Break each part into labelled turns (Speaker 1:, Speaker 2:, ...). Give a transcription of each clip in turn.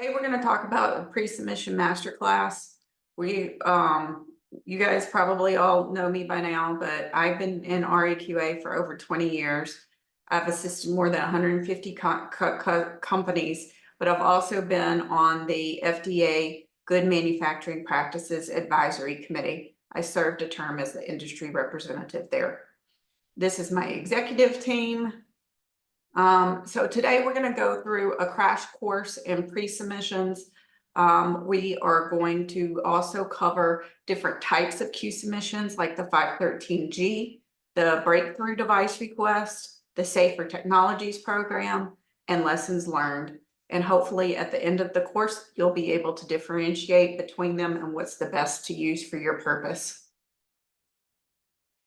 Speaker 1: Today we're going to talk about a pre-submission masterclass. You guys probably all know me by now, but I've been in RAQA for over 20 years. I've assisted more than 150 companies, but I've also been on the FDA Good Manufacturing Practices Advisory Committee. I served a term as the industry representative there. This is my executive team. So today we're going to go through a crash course in pre-submissions. We are going to also cover different types of Q submissions like the 513G, the breakthrough device request, the Safer Technologies program, and lessons learned. And hopefully at the end of the course, you'll be able to differentiate between them and what's the best to use for your purpose.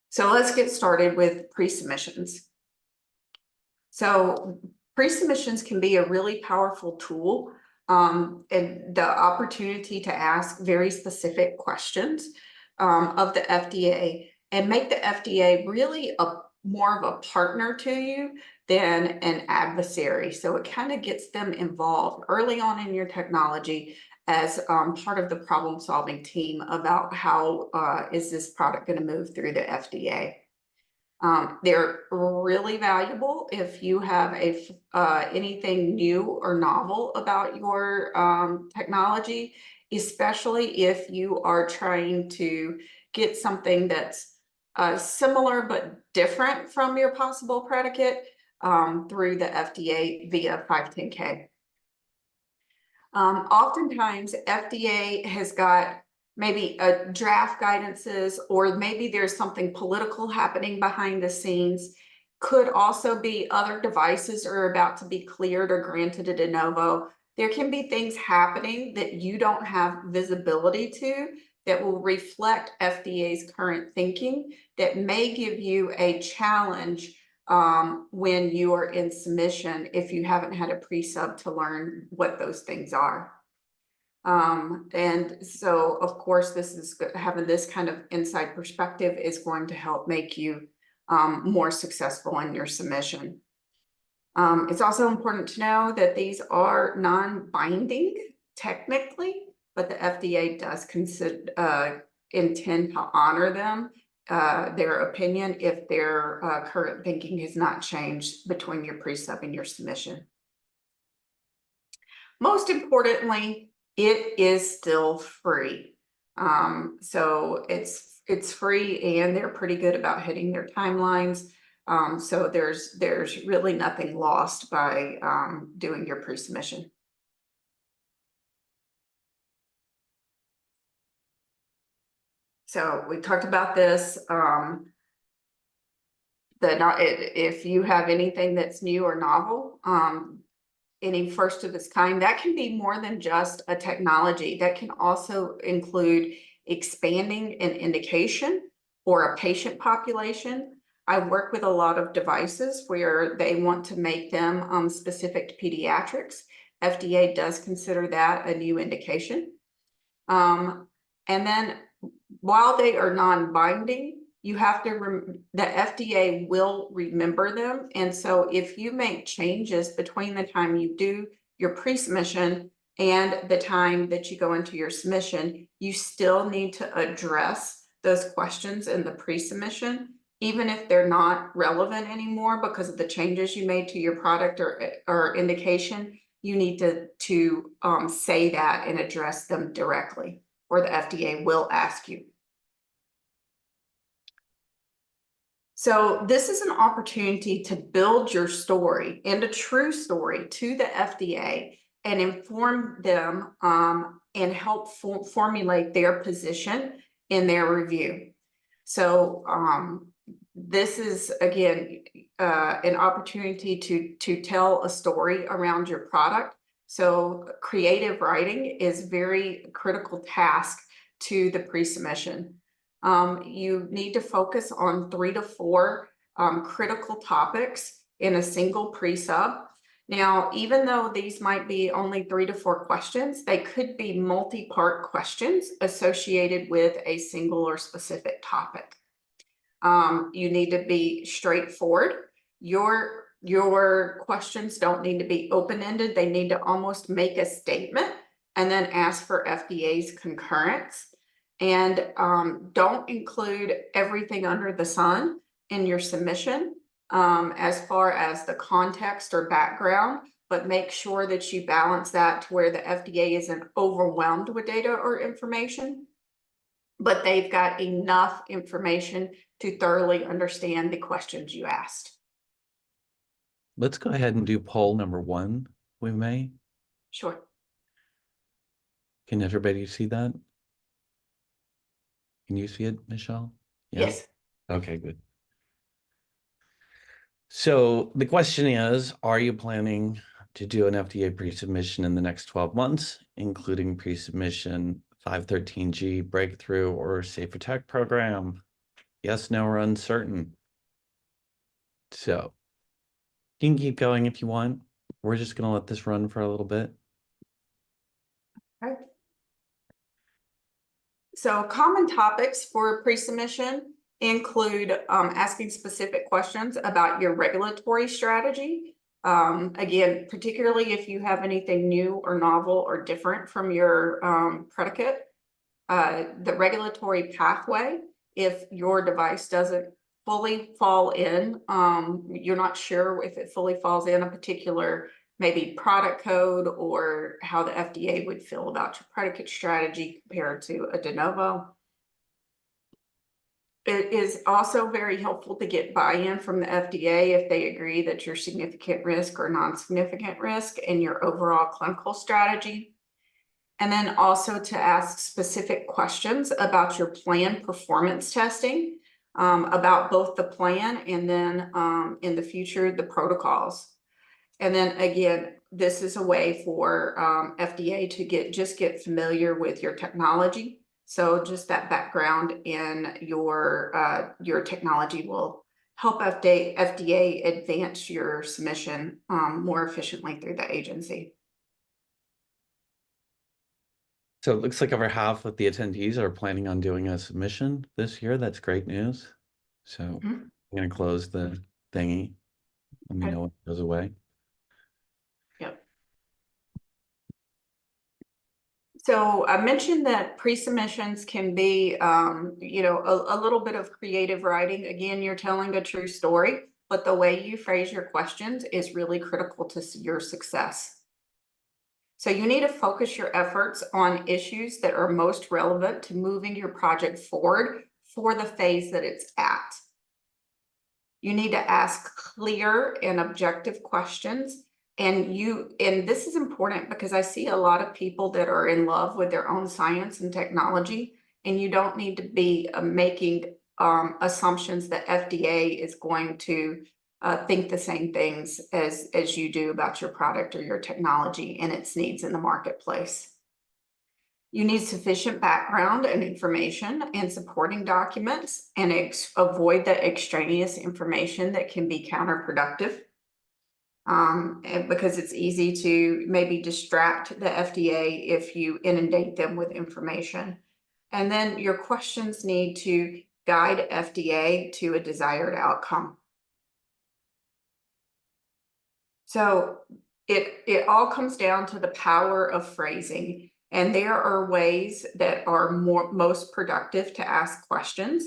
Speaker 1: So let's get started with pre-submissions. So pre-submissions can be a really powerful tool, and the opportunity to ask very specific questions of the FDA and make the FDA really more of a partner to you than an adversary. So it kind of gets them involved early on in your technology as part of the problem-solving team about how is this product going to move through the FDA. They're really valuable if you have anything new or novel about your technology, especially if you are trying to get something that's similar but different from your possible predicate through the FDA via 510K. Oftentimes, FDA has got maybe draft guidances, or maybe there's something political happening behind the scenes. Could also be other devices are about to be cleared or granted a de novo. There can be things happening that you don't have visibility to that will reflect FDA's current thinking that may give you a challenge when you are in submission if you haven't had a pre-sub to learn what those things are. And so, of course, having this kind of inside perspective is going to help make you more successful in your submission. It's also important to know that these are non-binding technically, but the FDA does intend to honor them, their opinion, if their current thinking has not changed between your pre-sub and your submission. Most importantly, it is still free. So it's free, and they're pretty good about hitting their timelines. So there's really nothing lost by doing your pre-submission. So we talked about this. If you have anything that's new or novel, any first of its kind, that can be more than just a technology. That can also include expanding an indication or a patient population. I work with a lot of devices where they want to make them specific to pediatrics. FDA does consider that a new indication. And then while they are non-binding, you have to, the FDA will remember them. And so if you make changes between the time you do your pre-submission and the time that you go into your submission, you still need to address those questions in the pre-submission, even if they're not relevant anymore because of the changes you made to your product or indication. You need to say that and address them directly, or the FDA will ask you. So this is an opportunity to build your story and a true story to the FDA and inform them and help formulate their position in their review. So this is, again, an opportunity to tell a story around your product. So creative writing is a very critical task to the pre-submission. You need to focus on 3 to 4 critical topics in a single pre-sub. Now, even though these might be only 3 to 4 questions, they could be multi-part questions associated with a single or specific topic. You need to be straightforward. Your Your questions don't need to be open-ended. They need to almost make a statement and then ask for FDA's concurrence. And don't include everything under the sun in your submission as far as the context or background, but make sure that you balance that to where the FDA isn't overwhelmed with data or information, but they've got enough information to thoroughly understand the questions you asked.
Speaker 2: Let's go ahead and do poll number 1, we may.
Speaker 1: Sure.
Speaker 2: Can everybody see that? Can you see it, Michelle? Yeah?
Speaker 1: Yes.
Speaker 2: Okay, good. So the question is, are you planning to do an FDA pre-submission in the next 12 months, including pre-submission 513G breakthrough or safer tech program? Yes, no, or uncertain. So you can keep going if you want. We're just going to let this run for a little bit.
Speaker 1: Okay. So common topics for pre-submission include asking specific questions about your regulatory strategy. Again, particularly if you have anything new or novel or different from your predicate. The regulatory pathway, if your device doesn't fully fall in, you're not sure if it fully falls in a particular maybe product code or how the FDA would feel about your predicate strategy compared to a de novo. It is also very helpful to get buy-in from the FDA if they agree that you're significant risk or non-significant risk in your overall clinical strategy. And then also to ask specific questions about your plan performance testing, about both the plan and then in the future, the protocols. And then again, this is a way for FDA to get familiar with your technology. So just that background in your technology will help FDA advance your submission more efficiently through the agency.
Speaker 2: So it looks like over half of the attendees are planning on doing a submission this year. That's great news. So I'm going to close the thingy. Let me know when it goes away.
Speaker 1: Yep. So I mentioned that pre-submissions can be, a little bit of creative writing. Again, you're telling a true story, but the way you phrase your questions is really critical to your success. So you need to focus your efforts on issues that are most relevant to moving your project forward for the phase that it's at. You need to ask clear and objective questions. And this is important because I see a lot of people that are in love with their own science and technology, and you don't need to be making assumptions that FDA is going to think the same things as you do about your product or your technology and its needs in the marketplace. You need sufficient background and information and supporting documents, and avoid the extraneous information that can be counterproductive. And because it's easy to maybe distract the FDA if you inundate them with information. And then your questions need to guide FDA to a desired outcome. So it all comes down to the power of phrasing. And there are ways that are most productive to ask questions.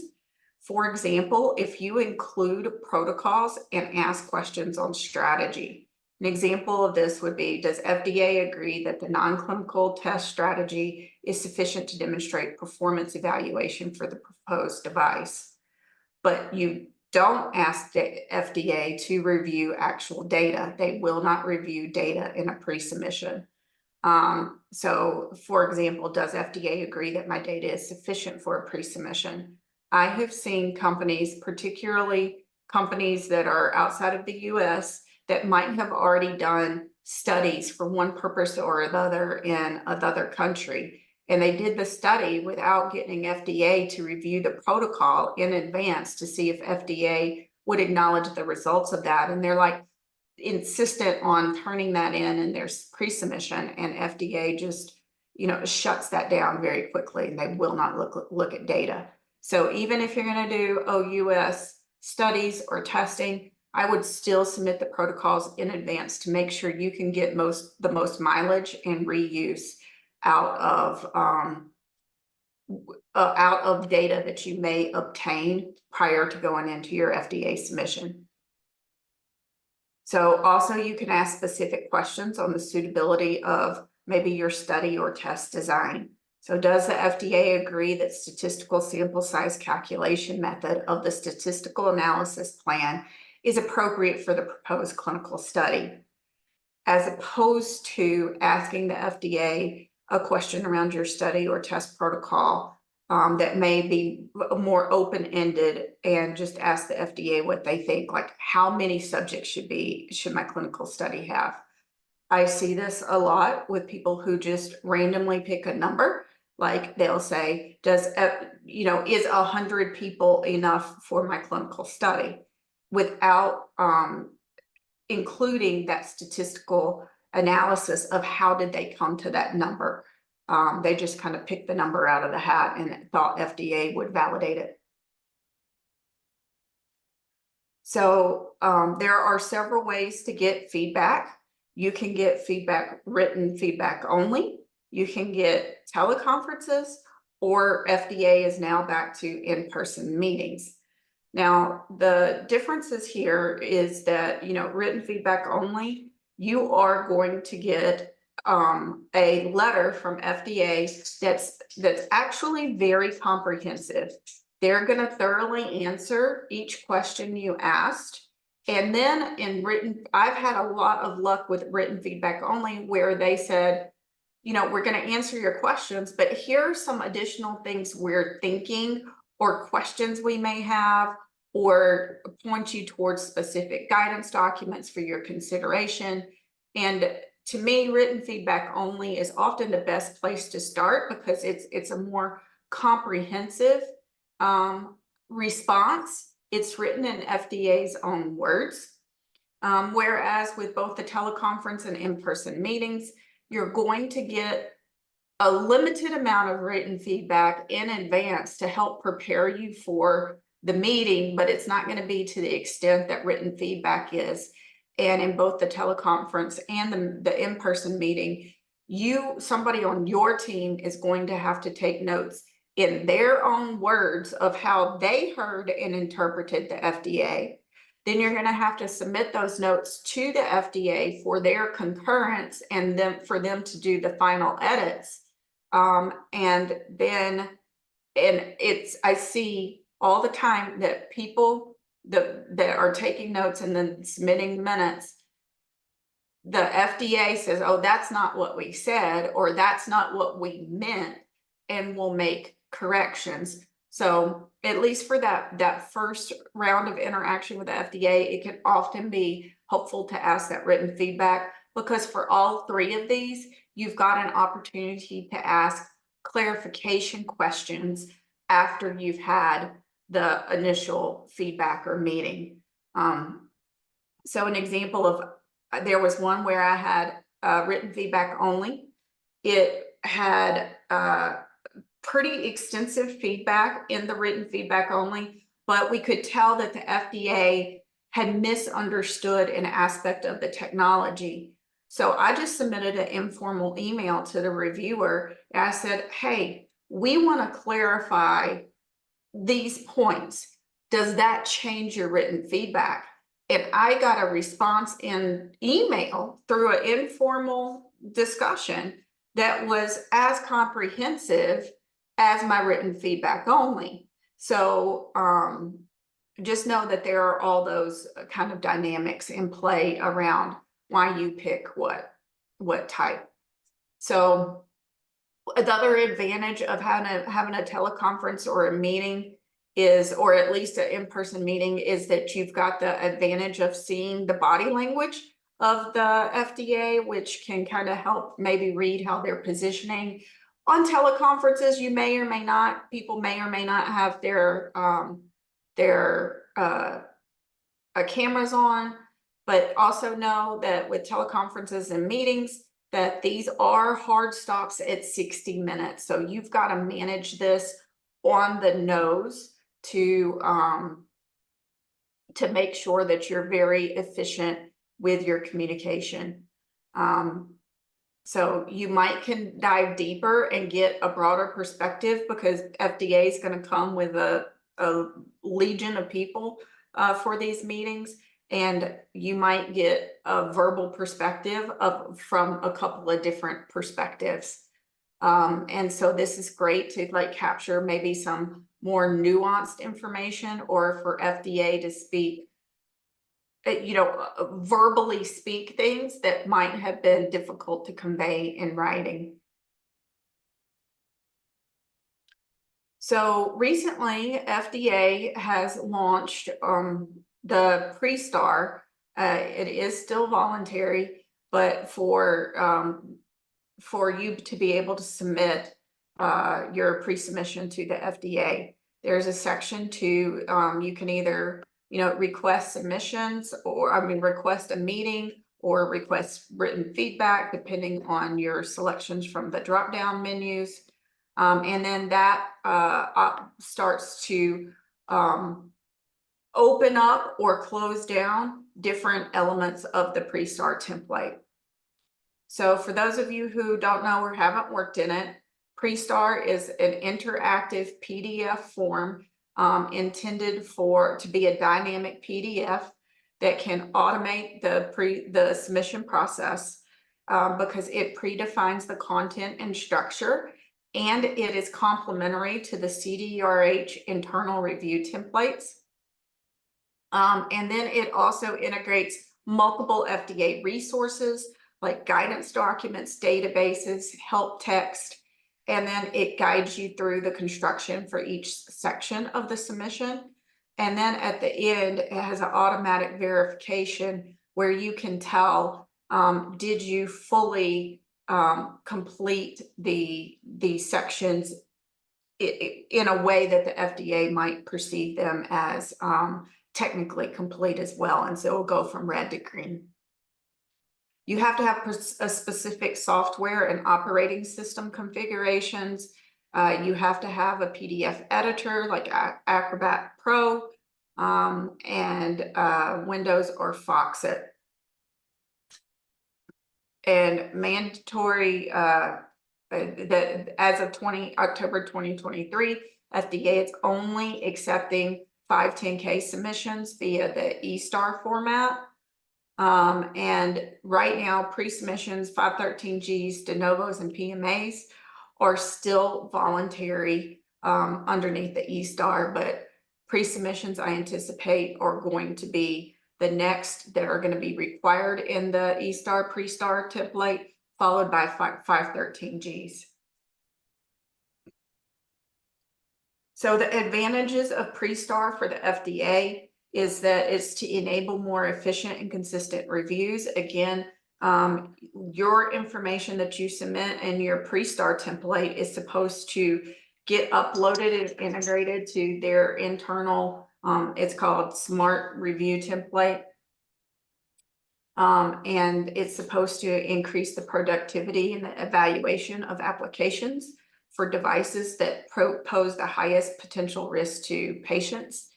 Speaker 1: For example, if you include protocols and ask questions on strategy. An example of this would be, does FDA agree that the non-clinical test strategy is sufficient to demonstrate performance evaluation for the proposed device? But you don't ask the FDA to review actual data. They will not review data in a pre-submission. So for example, does FDA agree that my data is sufficient for a pre-submission? I have seen companies, particularly companies that are outside of the US, that might have already done studies for one purpose or another in another country. And they did the study without getting FDA to review the protocol in advance to see if FDA would acknowledge the results of that. And they're like insistent on turning that in their pre-submission, and FDA just, shuts that down very quickly, and they will not look at data. So even if you're going to do OUS studies or testing, I would still submit the protocols in advance to make sure you can get the most mileage and reuse out of data that you may obtain prior to going into your FDA submission. So also you can ask specific questions on the suitability of maybe your study or test design. So does the FDA agree that statistical sample size calculation method of the statistical analysis plan is appropriate for the proposed clinical study? As opposed to asking the FDA a question around your study or test protocol that may be more open-ended, and just ask the FDA what they think, like how many subjects should my clinical study have? I see this a lot with people who just randomly pick a number. Like they'll say, is 100 people enough for my clinical study, without including that statistical analysis of how did they come to that number. They just kind of picked the number out of the hat and thought FDA would validate it. So there are several ways to get feedback. You can get feedback, written feedback only. You can get teleconferences, or FDA is now back to in-person meetings. Now, the differences here is that, written feedback only, you are going to get a letter from FDA that's actually very comprehensive. They're going to thoroughly answer each question you asked. And then in written, I've had a lot of luck with written feedback only, where they said, we're going to answer your questions, but here are some additional things we're thinking, or questions we may have, or point you towards specific guidance documents for your consideration. And to me, written feedback only is often the best place to start, because it's a more comprehensive response. It's written in FDA's own words. Whereas with both the teleconference and in-person meetings, you're going to get a limited amount of written feedback in advance to help prepare you for the meeting, but it's not going to be to the extent that written feedback is. And in both the teleconference and the in-person meeting, somebody on your team is going to have to take notes in their own words of how they heard and interpreted the FDA. Then you're going to have to submit those notes to the FDA for their concurrence, and then for them to do the final edits. I see all the time that people that are taking notes and then submitting minutes, the FDA says, oh, that's not what we said, or that's not what we meant, and will make corrections. So at least for that first round of interaction with the FDA, it can often be helpful to ask that written feedback, because for all three of these, you've got an opportunity to ask clarification questions after you've had the initial feedback or meeting. So an example of, there was one where I had written feedback only. It had pretty extensive feedback in the written feedback only, but we could tell that the FDA had misunderstood an aspect of the technology. So I just submitted an informal email to the reviewer, and I said, hey, we want to clarify these points. Does that change your written feedback? And I got a response in email through an informal discussion that was as comprehensive as my written feedback only. So just know that there are all those kind of dynamics in play around why you pick what type. So another advantage of having a teleconference or a meeting is, or at least an in-person meeting, is that you've got the advantage of seeing the body language of the FDA, which can kind of help maybe read how they're positioning. On teleconferences, you may or may not, people may or may not have their cameras on, but also know that with teleconferences and meetings, that these are hard stops at 60 minutes. So you've got to manage this on the nose to to make sure that you're very efficient with your communication. So you can dive deeper and get a broader perspective, because FDA is going to come with a legion of people for these meetings, and you might get a verbal perspective from a couple of different perspectives. And so this is great to like capture maybe some more nuanced information, or for FDA to speak, verbally speak things that might have been difficult to convey in writing. So recently, FDA has launched the PreSTAR. It is still voluntary, but for you to be able to submit your pre-submission to the FDA, there's a section to you can either request submissions, or request a meeting, or request written feedback, depending on your selections from the drop-down menus. And then that starts to open up or close down different elements of the PreSTAR template. So for those of you who don't know or haven't worked in it, PreSTAR is an interactive PDF form intended to be a dynamic PDF that can automate the submission process, because it predefines the content and structure, and it is complementary to the CDRH internal review templates. And then it also integrates multiple FDA resources like guidance documents, databases, help text, and then it guides you through the construction for each section of the submission. And then at the end, it has an automatic verification where you can tell, did you fully complete the sections in a way that the FDA might perceive them as technically complete as well. And so it'll go from red to green. You have to have a specific software and operating system configurations. You have to have a PDF editor like Acrobat Pro, and Windows or Foxit. And mandatory that as of October 2023, FDA is only accepting 510K submissions via the eSTAR format. And right now, pre-submissions, 513Gs, de novos, and PMAs are still voluntary underneath the eSTAR, but pre-submissions I anticipate are going to be the next that are going to be required in the eSTAR PreSTAR template, followed by 513Gs. So the advantages of PreSTAR for the FDA is that it's to enable more efficient and consistent reviews. Again, your information that you submit in your PreSTAR template is supposed to get uploaded and integrated to their internal, it's called Smart Review Template. And it's supposed to increase the productivity and the evaluation of applications for devices that pose the highest potential risk to patients.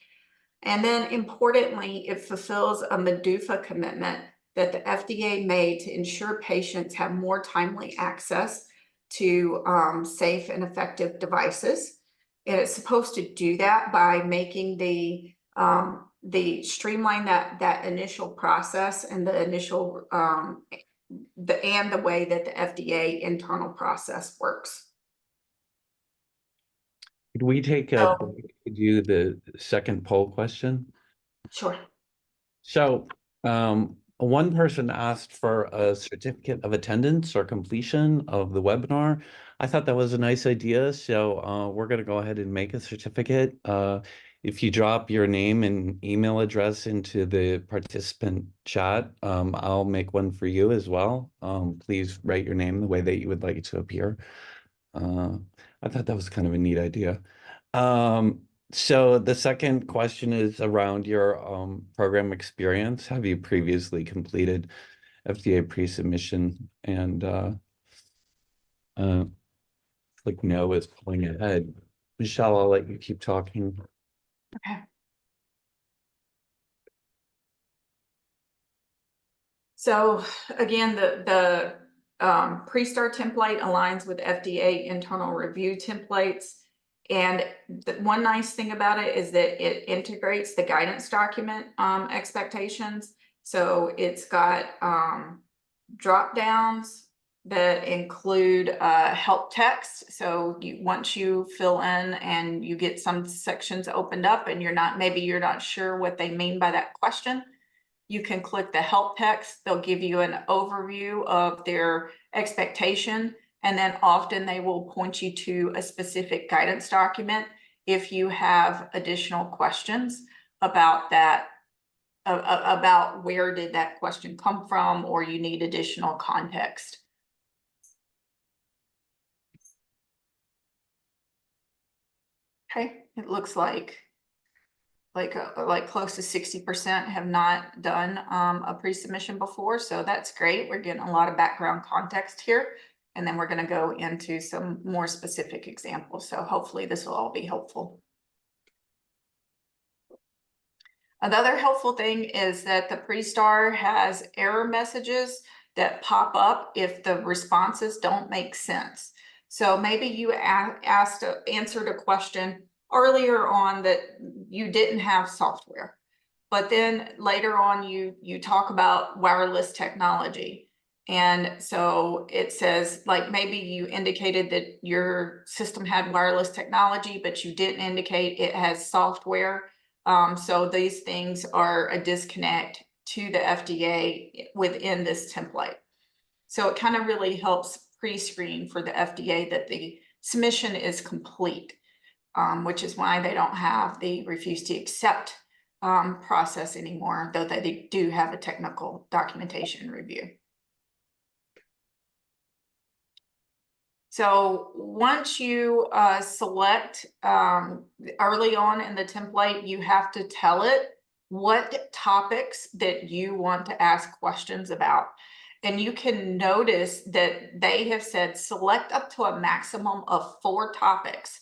Speaker 1: And then importantly, it fulfills a MDUFA commitment that the FDA made to ensure patients have more timely access to safe and effective devices. And it's supposed to do that by making the streamline that initial process and the initial the way that the FDA internal process works.
Speaker 2: Could we take a break to do the second poll question?
Speaker 1: Sure.
Speaker 2: So one person asked for a certificate of attendance or completion of the webinar. I thought that was a nice idea. So we're going to go ahead and make a certificate. If you drop your name and email address into the participant chat, I'll make one for you as well. Please write your name the way that you would like it to appear. I thought that was kind of a neat idea. So the second question is around your program experience. Have you previously completed FDA pre-submission? And like no is pulling ahead. Michelle, I'll let you keep talking.
Speaker 1: Okay. So again, the PreSTAR template aligns with FDA internal review templates. And the one nice thing about it is that it integrates the guidance document expectations. So it's got drop downs that include help text. So once you fill in and you get some sections opened up and maybe you're not sure what they mean by that question, you can click the help text. They'll give you an overview of their expectation, and then often they will point you to a specific guidance document if you have additional questions about that, about where did that question come from, or you need additional context. Okay, it looks like close to 60% have not done a pre-submission before, so that's great. We're getting a lot of background context here, and then we're going to go into some more specific examples. So hopefully this will all be helpful. Another helpful thing is that the PreSTAR has error messages that pop up if the responses don't make sense. So maybe you answered a question earlier on that you didn't have software, but then later on you talk about wireless technology. And so it says, like, maybe you indicated that your system had wireless technology, but you didn't indicate it has software. So these things are a disconnect to the FDA within this template. So it kind of really helps pre-screen for the FDA that the submission is complete, which is why they don't have the refuse to accept process anymore, though they do have a technical documentation review. So once you select early on in the template, you have to tell it what topics that you want to ask questions about. And you can notice that they have said select up to a maximum of 4 topics,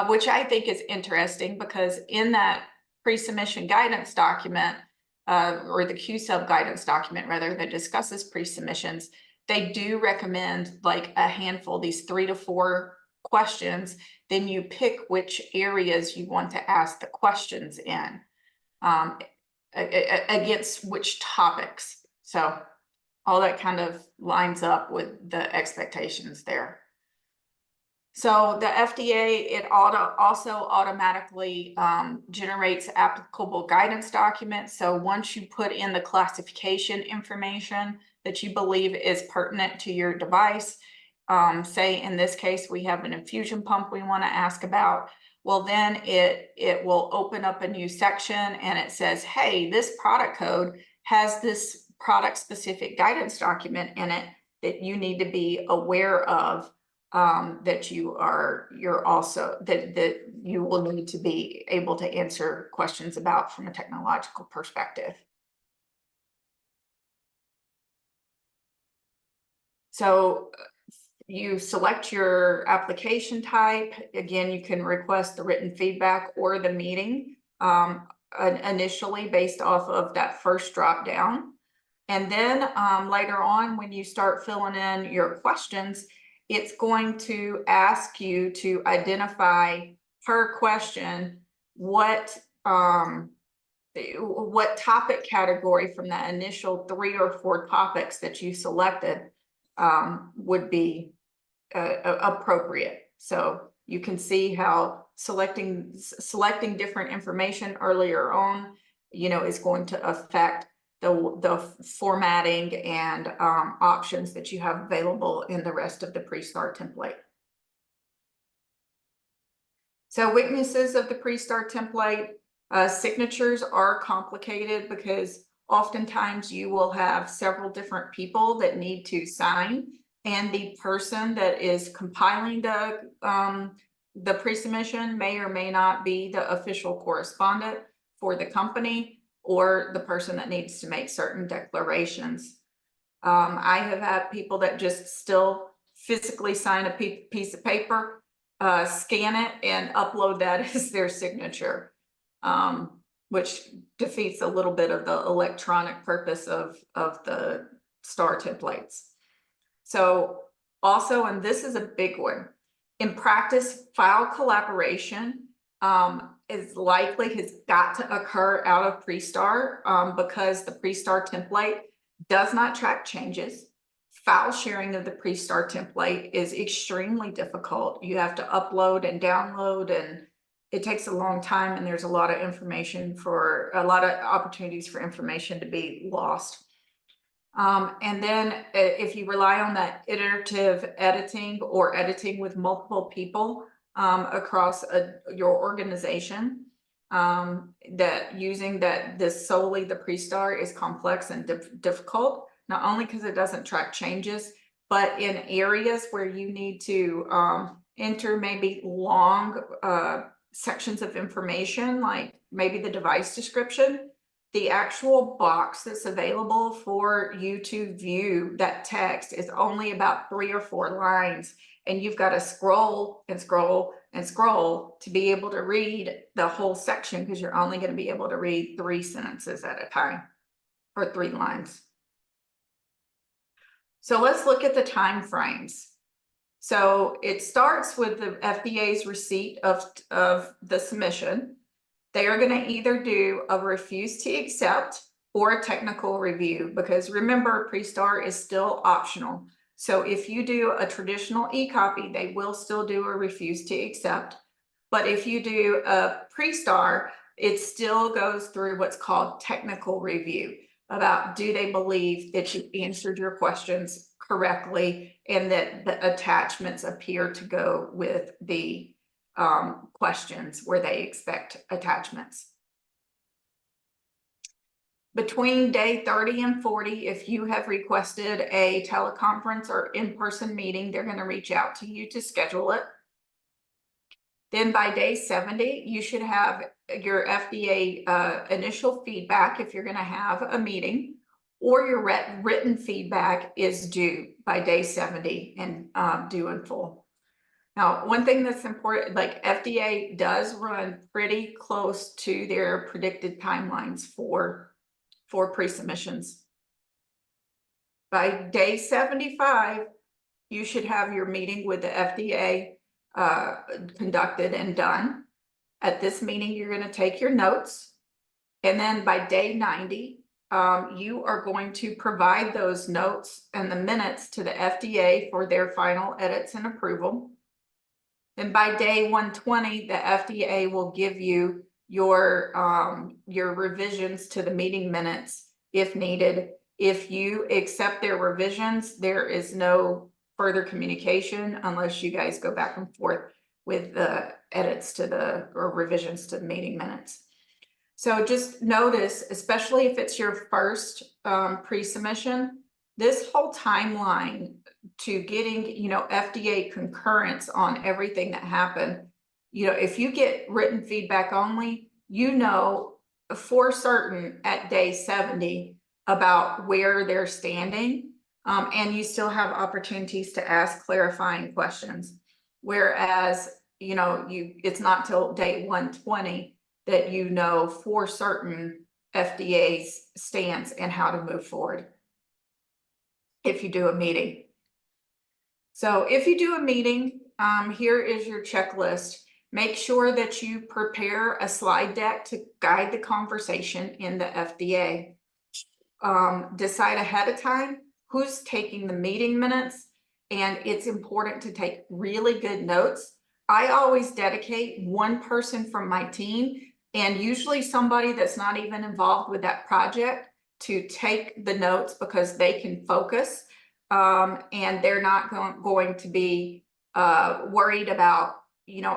Speaker 1: which I think is interesting, because in that pre-submission guidance document, or the Q-sub guidance document rather, that discusses pre-submissions, they do recommend like a handful, these 3 to 4 questions. Then you pick which areas you want to ask the questions in, against which topics. So all that kind of lines up with the expectations there. So the FDA, it also automatically generates applicable guidance documents. So once you put in the classification information that you believe is pertinent to your device, say in this case, we have an infusion pump we want to ask about, well, then it will open up a new section and it says, hey, this product code has this product specific guidance document in it that you need to be aware of, that you're also that you will need to be able to answer questions about from a technological perspective. So you select your application type. Again, you can request the written feedback or the meeting initially based off of that first drop down. And then later on, when you start filling in your questions, it's going to ask you to identify per question what topic category from that initial 3 or 4 topics that you selected would be appropriate. So you can see how selecting different information earlier on, is going to affect the formatting and options that you have available in the rest of the PreSTAR template. So weaknesses of the PreSTAR template: signatures are complicated because oftentimes you will have several different people that need to sign, and the person that is compiling the pre-submission may or may not be the official correspondent for the company or the person that needs to make certain declarations. I have had people that just still physically sign a piece of paper, scan it, and upload that as their signature, which defeats a little bit of the electronic purpose of the PreSTAR templates. So also, and this is a big one, in practice, file collaboration is likely has got to occur out of PreSTAR because the PreSTAR template does not track changes. File sharing of the PreSTAR template is extremely difficult. You have to upload and download, and it takes a long time, and there's a lot of information for a lot of opportunities for information to be lost. And then if you rely on that iterative editing or editing with multiple people across your organization, that using this solely the PreSTAR is complex and difficult, not only because it doesn't track changes, but in areas where you need to enter maybe long sections of information, like maybe the device description, the actual box that's available for you to view that text is only about 3 or 4 lines. And you've got to scroll and scroll and scroll to be able to read the whole section, because you're only going to be able to read 3 sentences at a time or 3 lines. So let's look at the time frames. So it starts with the FDA's receipt of the submission. They are going to either do a refuse to accept or a technical review, because remember, PreSTAR is still optional. So if you do a traditional e-copy, they will still do a refuse to accept. But if you do a PreSTAR, it still goes through what's called technical review, about do they believe that you answered your questions correctly and that the attachments appear to go with the questions where they expect attachments. Between day 30 and 40, if you have requested a teleconference or in-person meeting, they're going to reach out to you to schedule it. Then by day 70, you should have your FDA initial feedback if you're going to have a meeting, or your written feedback is due by day 70 and due in full. Now, one thing that's important, like FDA does run pretty close to their predicted timelines for pre-submissions. By day 75, you should have your meeting with the FDA conducted and done. At this meeting, you're going to take your notes. And then by day 90, you are going to provide those notes and the minutes to the FDA for their final edits and approval. And by day 120, the FDA will give you your revisions to the meeting minutes if needed. If you accept their revisions, there is no further communication unless you guys go back and forth with the edits to or revisions to the meeting minutes. So just notice, especially if it's your first pre-submission, this whole timeline to getting, FDA concurrence on everything that happened. If you get written feedback only, for certain at day 70 about where they're standing, and you still have opportunities to ask clarifying questions. Whereas, it's not till day 120 that for certain FDA's stance and how to move forward if you do a meeting. So if you do a meeting, here is your checklist. Make sure that you prepare a slide deck to guide the conversation in the FDA. Decide ahead of time who's taking the meeting minutes, and it's important to take really good notes. I always dedicate one person from my team, and usually somebody that's not even involved with that project, to take the notes, because they can focus. And they're not going to be worried about,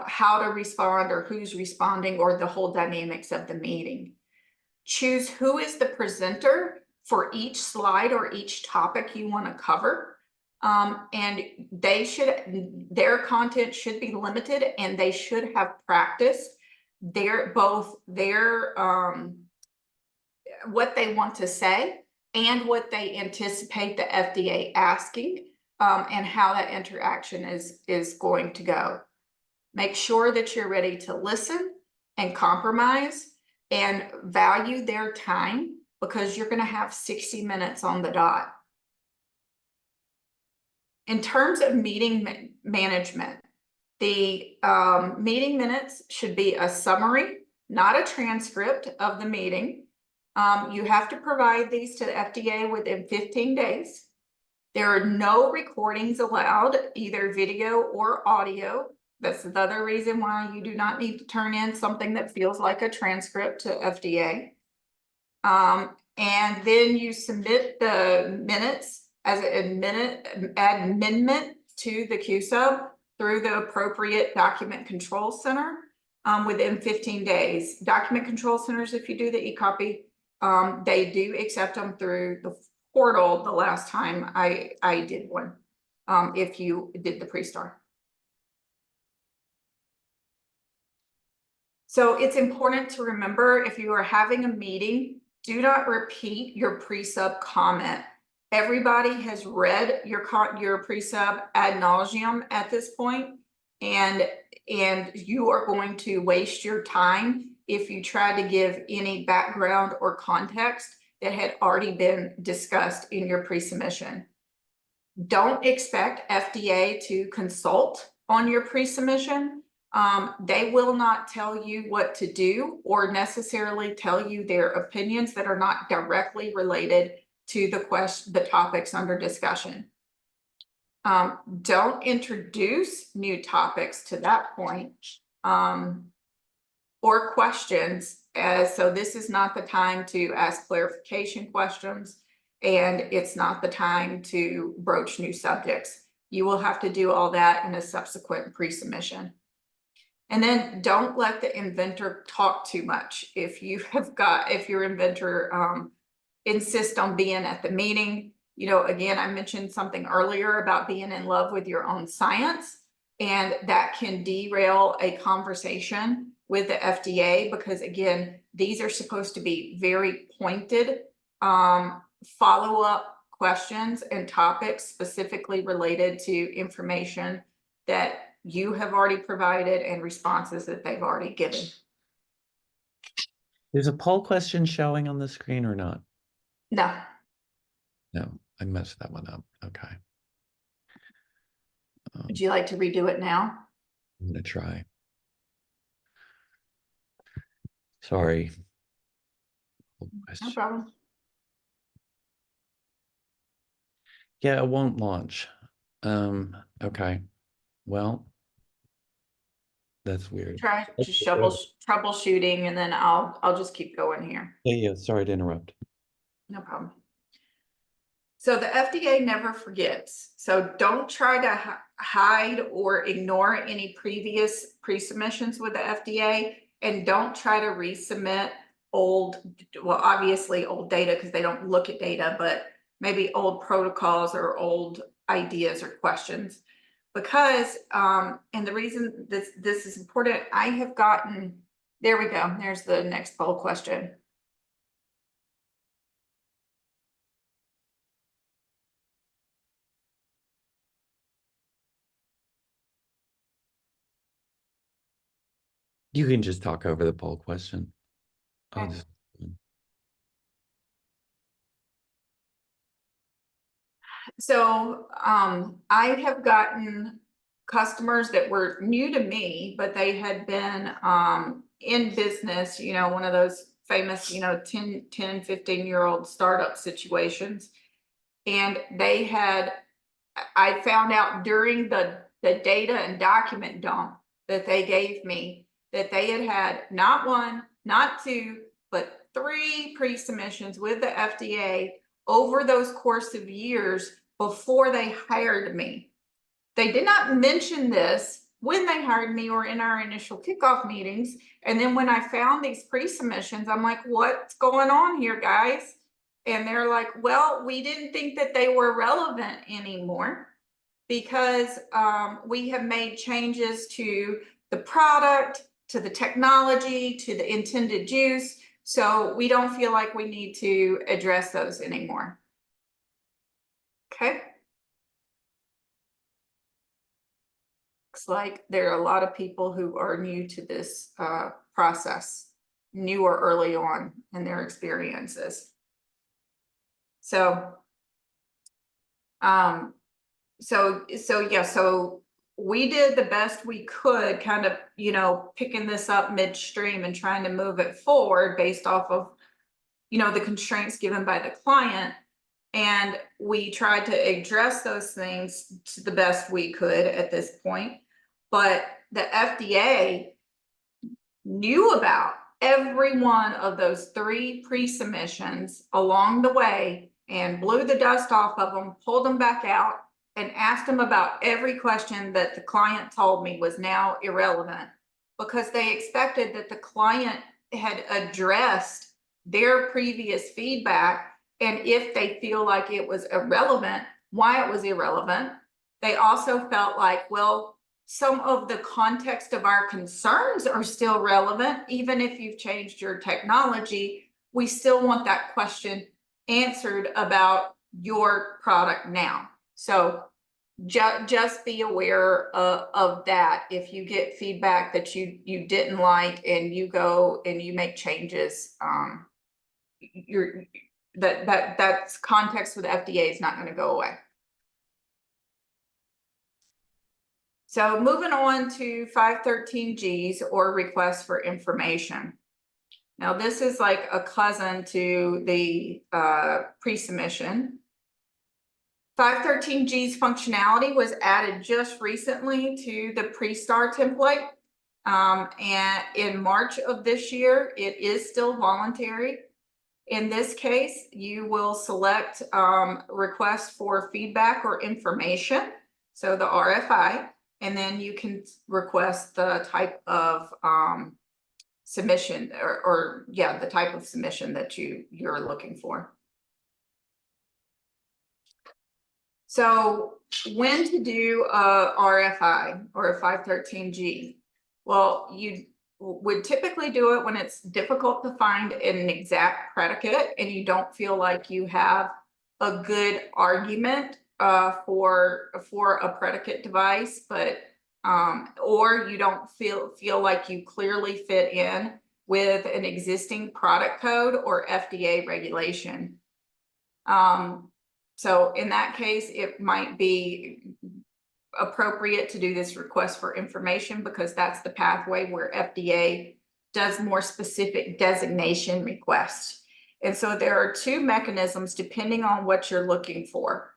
Speaker 1: how to respond or who's responding or the whole dynamics of the meeting. Choose who is the presenter for each slide or each topic you want to cover. And their content should be limited, and they should have practiced what they want to say and what they anticipate the FDA asking, and how that interaction is going to go. Make sure that you're ready to listen and compromise and value their time, because you're going to have 60 minutes on the dot. In terms of meeting management, the meeting minutes should be a summary, not a transcript of the meeting. You have to provide these to the FDA within 15 days. There are no recordings allowed, either video or audio. That's the other reason why you do not need to turn in something that feels like a transcript to FDA. And then you submit the minutes as an amendment to the Q-Sub through the appropriate document control center within 15 days. Document control centers, if you do the e-copy, they do accept them through the portal the last time I did one, if you did the PreSTAR. So it's important to remember, if you are having a meeting, do not repeat your pre-sub comment. Everybody has read your pre-sub ad nauseum at this point, and you are going to waste your time if you try to give any background or context that had already been discussed in your pre-submission. Don't expect FDA to consult on your pre-submission. They will not tell you what to do or necessarily tell you their opinions that are not directly related to the topics under discussion. Don't introduce new topics to that point or questions. So this is not the time to ask clarification questions, and it's not the time to broach new subjects. You will have to do all that in a subsequent pre-submission. And then don't let the inventor talk too much. If your inventor insists on being at the meeting, again, I mentioned something earlier about being in love with your own science, and that can derail a conversation with the FDA, because again, these are supposed to be very pointed follow-up questions and topics specifically related to information that you have already provided and responses that they've already given.
Speaker 2: There's a poll question showing on the screen or not?
Speaker 1: No.
Speaker 2: No, I messed that one up. Okay.
Speaker 1: Would you like to redo it now?
Speaker 2: I'm gonna try. Sorry.
Speaker 1: No problem.
Speaker 2: Yeah, it won't launch. Okay. Well, that's weird.
Speaker 1: Try just troubleshooting, and then I'll just keep going here.
Speaker 2: Yeah, sorry to interrupt.
Speaker 1: No problem. So the FDA never forgets. So don't try to hide or ignore any previous pre-submissions with the FDA, and don't try to resubmit obviously old data, because they don't look at data, but maybe old protocols or old ideas or questions. Because, and the reason this is important, I have gotten, there we go, there's the next poll question.
Speaker 2: You can just talk over the poll question.
Speaker 1: Okay. So I have gotten customers that were new to me, but they had been in business, one of those famous, 10, 15-year-old startup situations. And I found out during the data and document dump that they gave me that they had not one, not two, but 3 pre-submissions with the FDA over those course of years before they hired me. They did not mention this when they hired me or in our initial kickoff meetings. And then when I found these pre-submissions, I'm like, what's going on here, guys? And they're like, well, we didn't think that they were relevant anymore because we have made changes to the product, to the technology, to the intended use. So we don't feel like we need to address those anymore. Okay. Looks like there are a lot of people who are new to this process, new or early on in their experiences. So So we did the best we could, kind of, picking this up midstream and trying to move it forward based off of, the constraints given by the client. And we tried to address those things to the best we could at this point. But the FDA knew about every one of those 3 pre-submissions along the way and blew the dust off of them, pulled them back out, and asked them about every question that the client told me was now irrelevant, because they expected that the client had addressed their previous feedback. And if they feel like it was irrelevant, why it was irrelevant. They also felt like, well, some of the context of our concerns are still relevant. Even if you've changed your technology, we still want that question answered about your product now. So just be aware of that. If you get feedback that you didn't like and you go and you make changes, that's context with FDA is not going to go away. So moving on to 513Gs, or requests for information. Now this is like a cousin to the pre-submission. 513G's functionality was added just recently to the PreSTAR template. And in March of this year, it is still voluntary. In this case, you will select request for feedback or information, so the RFI, and then you can request the type of submission, or the type of submission that you're looking for. So when to do a RFI or a 513G? Well, you would typically do it when it's difficult to find an exact predicate and you don't feel like you have a good argument for a predicate device, but or you don't feel like you clearly fit in with an existing product code or FDA regulation. So in that case, it might be appropriate to do this request for information, because that's the pathway where FDA does more specific designation requests. And so there are 2 mechanisms depending on what you're looking for.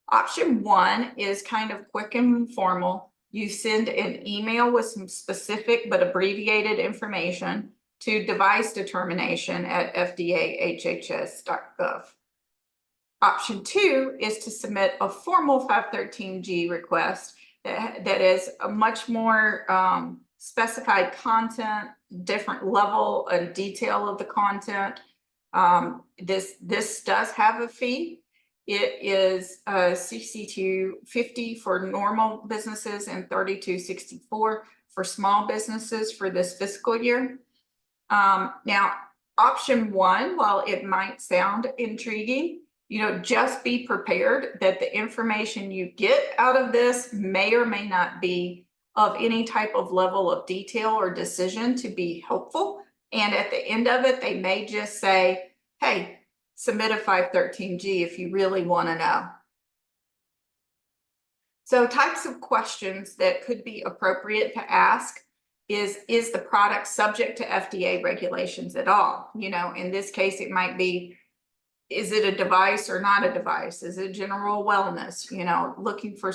Speaker 1: Option 1 is kind of quick and informal. You send an email with some specific but abbreviated information to device determination at fda.hhs.gov. Option 2 is to submit a formal 513G request that is a much more specified content, different level and detail of the content. This does have a fee. It is $62.50 for normal businesses and $32.64 for small businesses for this fiscal year. Now, option 1, while it might sound intriguing, just be prepared that the information you get out of this may or may not be of any type of level of detail or decision to be helpful. And at the end of it, they may just say, hey, submit a 513G if you really want to know. So types of questions that could be appropriate to ask is the product subject to FDA regulations at all? In this case, it might be, is it a device or not a device? Is it general wellness? Looking for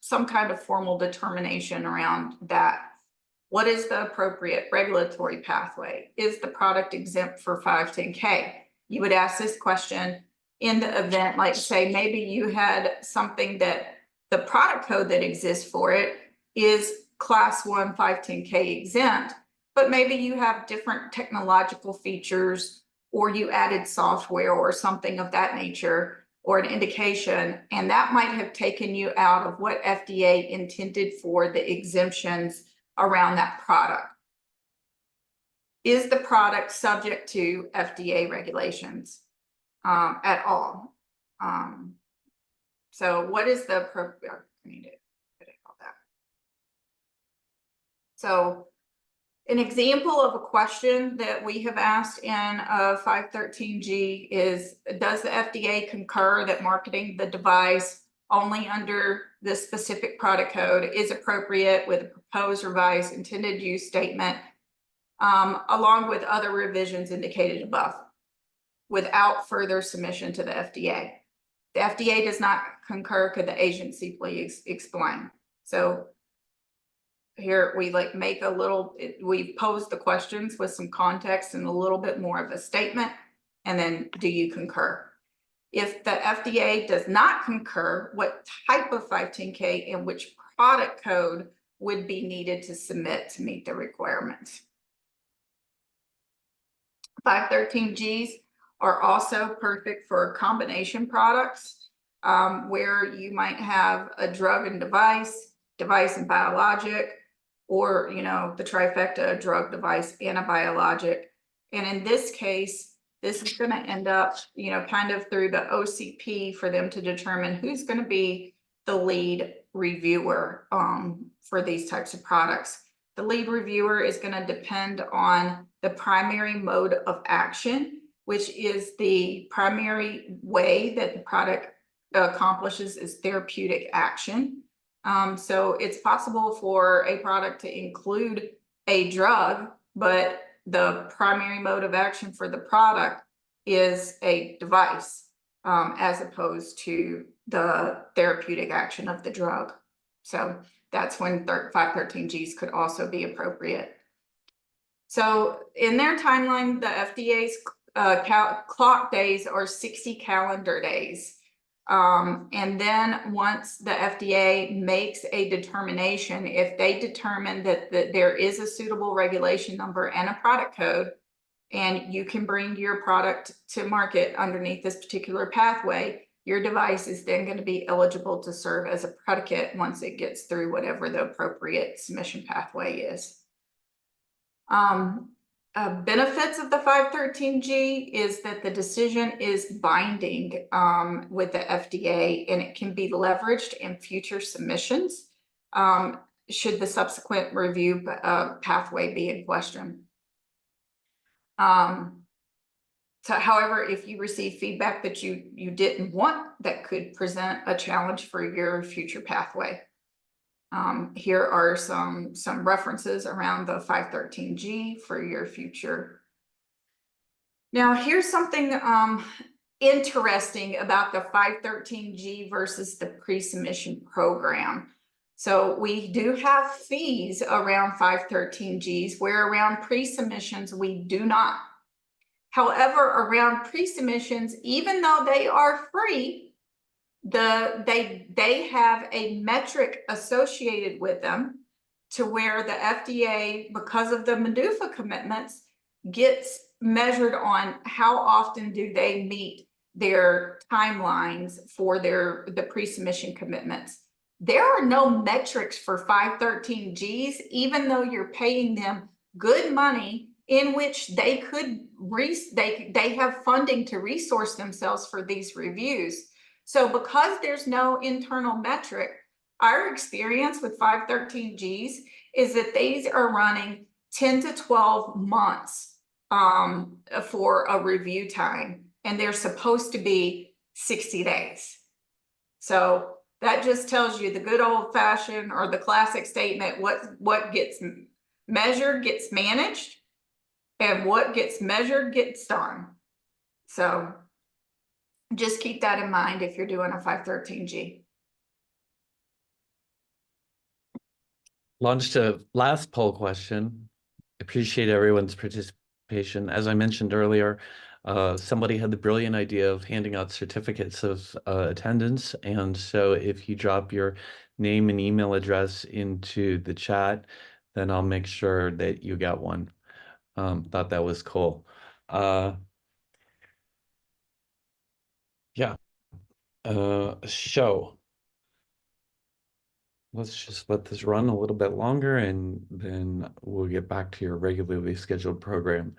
Speaker 1: some kind of formal determination around that. What is the appropriate regulatory pathway? Is the product exempt for 510K? You would ask this question in the event, like say, maybe you had something that the product code that exists for it is class 1 510K exempt, but maybe you have different technological features, or you added software or something of that nature, or an indication, and that might have taken you out of what FDA intended for the exemptions around that product. Is the product subject to FDA regulations at all? So what is the appropriate, So an example of a question that we have asked in 513G is, does the FDA concur that marketing the device only under this specific product code is appropriate with a proposed revised intended use statement, along with other revisions indicated above, without further submission to the FDA. The FDA does not concur. Could the agency please explain? So here we make a little, we pose the questions with some context and a little bit more of a statement, and then do you concur? If the FDA does not concur, what type of 510K and which product code would be needed to submit to meet the requirements? 513Gs are also perfect for combination products, where you might have a drug and device, device and biologic, or the trifecta, drug, device, and a biologic. And in this case, this is going to end up, kind of through the OCP for them to determine who's going to be the lead reviewer for these types of products. The lead reviewer is going to depend on the primary mode of action, which is the primary way that the product accomplishes its therapeutic action. So it's possible for a product to include a drug, but the primary mode of action for the product is a device, as opposed to the therapeutic action of the drug. So that's when 513Gs could also be appropriate. So in their timeline, the FDA's clock days are 60 calendar days. And then once the FDA makes a determination, if they determine that there is a suitable regulation number and a product code, and you can bring your product to market underneath this particular pathway, your device is then going to be eligible to serve as a predicate once it gets through whatever the appropriate submission pathway is. Benefits of the 513G is that the decision is binding with the FDA, and it can be leveraged in future submissions should the subsequent review pathway be in question. So, however, if you receive feedback that you didn't want, that could present a challenge for your future pathway. Here are some references around the 513G for your future. Now, here's something interesting about the 513G versus the pre-submission program. So we do have fees around 513Gs, where around pre-submissions we do not. However, around pre-submissions, even though they are free, they have a metric associated with them to where the FDA, because of the MDUFA commitments, gets measured on how often do they meet their timelines for the pre-submission commitments. There are no metrics for 513Gs, even though you're paying them good money in which they could they have funding to resource themselves for these reviews. So because there's no internal metric, our experience with 513Gs is that these are running 10 to 12 months for a review time, and they're supposed to be 60 days. So that just tells you the good old fashioned or the classic statement, what gets measured gets managed, and what gets measured gets done. So just keep that in mind if you're doing a 513G.
Speaker 2: Launched a last poll question. Appreciate everyone's participation. As I mentioned earlier, somebody had the brilliant idea of handing out certificates of attendance. And so if you drop your name and email address into the chat, then I'll make sure that you get one. Thought that was cool. Yeah. Show. Let's just let this run a little bit longer, and then we'll get back to your regularly scheduled program.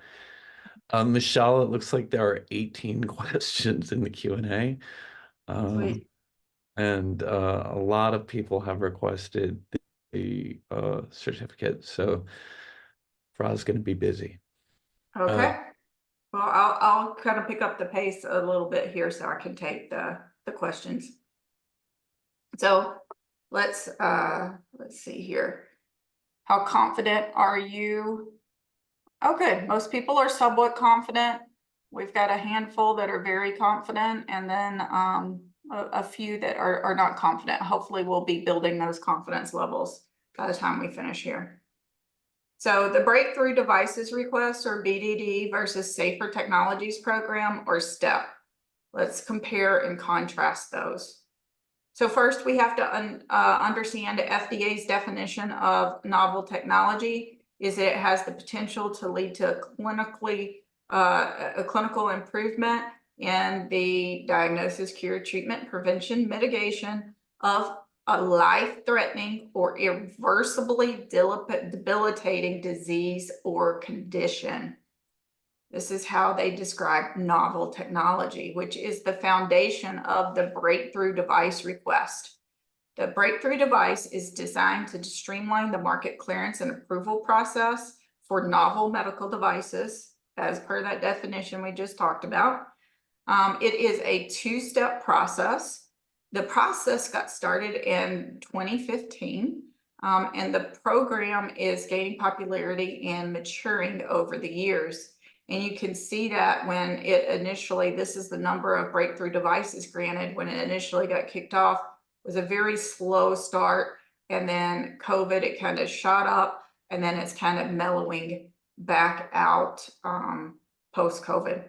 Speaker 2: Michelle, it looks like there are 18 questions in the Q&A. And a lot of people have requested the certificate, so Fra's going to be busy.
Speaker 1: Okay. Well, I'll kind of pick up the pace a little bit here so I can take the questions. So let's see here. How confident are you? Okay, most people are somewhat confident. We've got a handful that are very confident, and then a few that are not confident. Hopefully we'll be building those confidence levels by the time we finish here. So the Breakthrough Devices Request, or BDD, versus Safer Technologies Program, or STEP. Let's compare and contrast those. So first, we have to understand FDA's definition of novel technology is that it has the potential to lead to a clinical improvement in the diagnosis, cure, treatment, prevention, mitigation of a life-threatening or irreversibly debilitating disease or condition. This is how they describe novel technology, which is the foundation of the breakthrough device request. The breakthrough device is designed to streamline the market clearance and approval process for novel medical devices, as per that definition we just talked about. It is a two-step process. The process got started in 2015, and the program is gaining popularity and maturing over the years. And you can see that when it initially, this is the number of breakthrough devices granted when it initially got kicked off, was a very slow start. And then COVID, it kind of shot up, and then it's kind of mellowing back out post-COVID.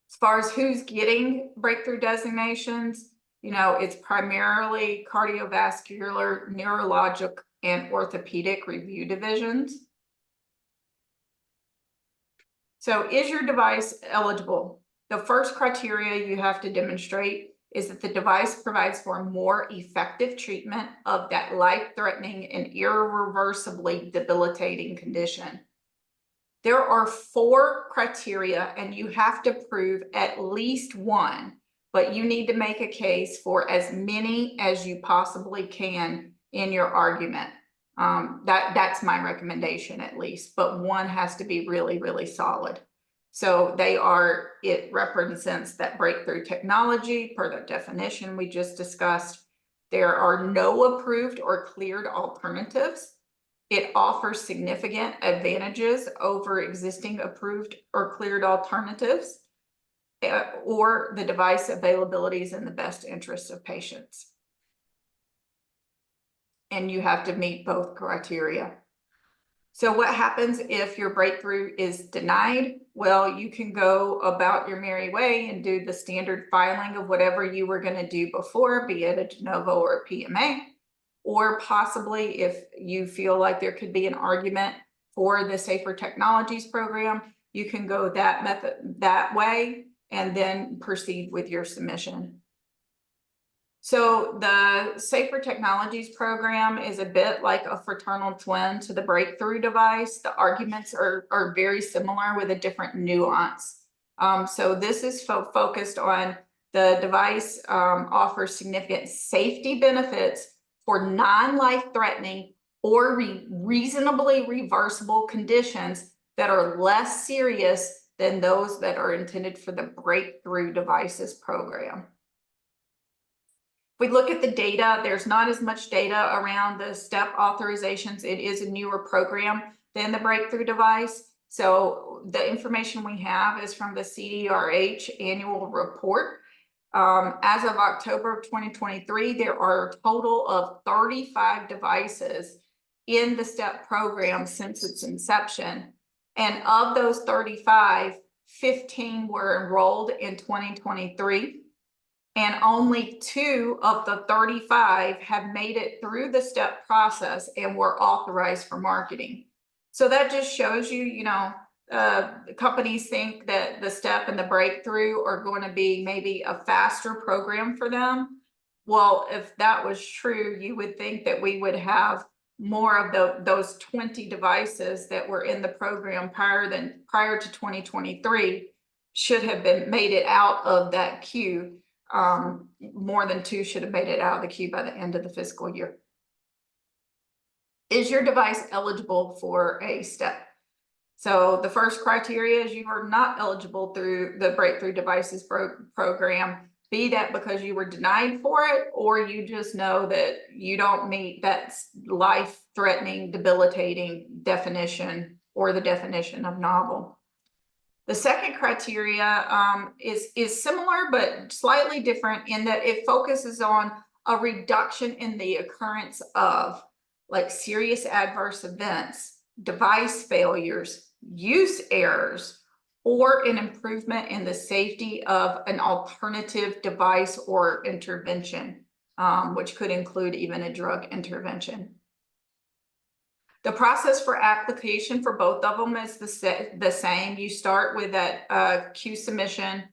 Speaker 1: As far as who's getting breakthrough designations, you know, it's primarily cardiovascular, neurologic, and orthopedic review divisions. So is your device eligible? The first criteria you have to demonstrate is that the device provides for more effective treatment of that life-threatening and irreversibly debilitating condition. There are 4 criteria, and you have to prove at least one, but you need to make a case for as many as you possibly can in your argument. That's my recommendation, at least, but one has to be really, really solid. So it represents that breakthrough technology per the definition we just discussed. There are no approved or cleared alternatives. It offers significant advantages over existing approved or cleared alternatives, or the device availability is in the best interest of patients. And you have to meet both criteria. So what happens if your breakthrough is denied? Well, you can go about your merry way and do the standard filing of whatever you were going to do before, be it a de novo or a PMA. Or possibly if you feel like there could be an argument for the Safer Technologies program, you can go that way and then proceed with your submission. So the Safer Technologies program is a bit like a fraternal twin to the breakthrough device. The arguments are very similar with a different nuance. So this is focused on the device offers significant safety benefits for non-life-threatening or reasonably reversible conditions that are less serious than those that are intended for the Breakthrough Devices program. If we look at the data, there's not as much data around the STEP authorizations. It is a newer program than the Breakthrough Device. So the information we have is from the CDRH annual report. As of October of 2023, there are a total of 35 devices in the STEP program since its inception. And of those 35, 15 were enrolled in 2023. And only 2 of the 35 have made it through the STEP process and were authorized for marketing. So that just shows you, you know, companies think that the STEP and the Breakthrough are going to be maybe a faster program for them. Well, if that was true, you would think that we would have more of those 20 devices that were in the program prior to 2023 should have made it out of that queue. More than 2 should have made it out of the queue by the end of the fiscal year. Is your device eligible for a STEP? So the first criteria is you are not eligible through the Breakthrough Devices program be that because you were denied for it, or you just know that you don't meet that life-threatening, debilitating definition or the definition of novel. The second criteria is similar but slightly different in that it focuses on a reduction in the occurrence of like serious adverse events, device failures, use errors, or an improvement in the safety of an alternative device or intervention, which could include even a drug intervention. The process for application for both of them is the same. You start with that Q submission.